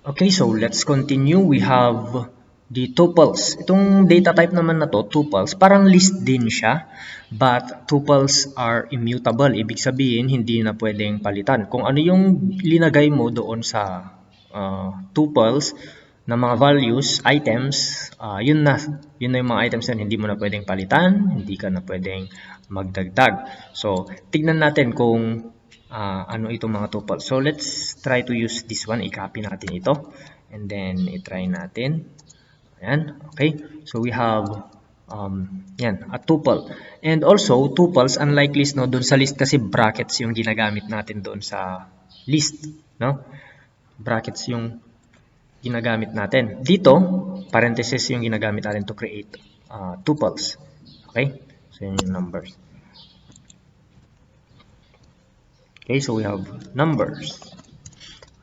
Okay, so let's continue. We have the tuples. Itong data type naman na to, tuples, parang list din siya. But tuples are immutable. Ibig sabihin, hindi na pwedeng palitan. Kung ano yung linagay mo doon sa tuples na mga values, items, yun na. Yun na yung mga items na hindi mo na pwedeng palitan, hindi ka na pwedeng magdagdag. So, tignan natin kung ano itong mga tuples. So, let's try to use this one. I-copy natin ito. And then, i-try natin. Ayan. Okay. So, we have yan, a tuple. And also, tuples, unlike list, no, doon sa list kasi brackets yung ginagamit natin doon sa list. No? Brackets yung ginagamit natin. Dito, parenthesis yung ginagamit natin to create tuples. Okay? So, yun yung numbers. Okay, so we have numbers.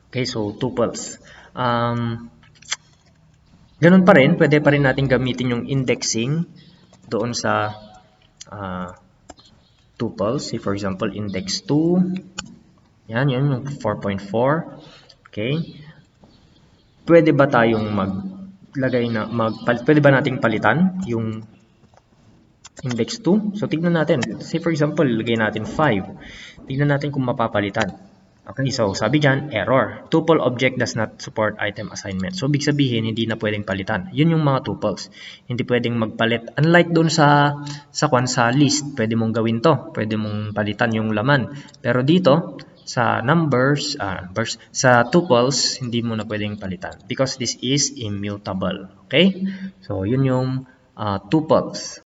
Okay, so tuples. Ganun pa rin, pwede pa rin natin gamitin yung indexing doon sa tuples. Say for example, index 2. Yan, yun yung 4.4. Okay. Pwede ba tayong pwede ba nating palitan yung index 2? So, tignan natin. Say for example, lagay natin 5. Tignan natin kung mapapalitan. Okay, so sabi dyan, error. Tuple object does not support item assignment. So, ibig sabihin, hindi na pwedeng palitan. Yun yung mga tuples. Hindi pwedeng magpalit. Unlike doon sa list, pwede mong gawin to. Pwede mong palitan yung laman. Pero dito, sa numbers, sa tuples, hindi mo na pwedeng palitan. Because this is immutable. Okay? So, yun yung tuples.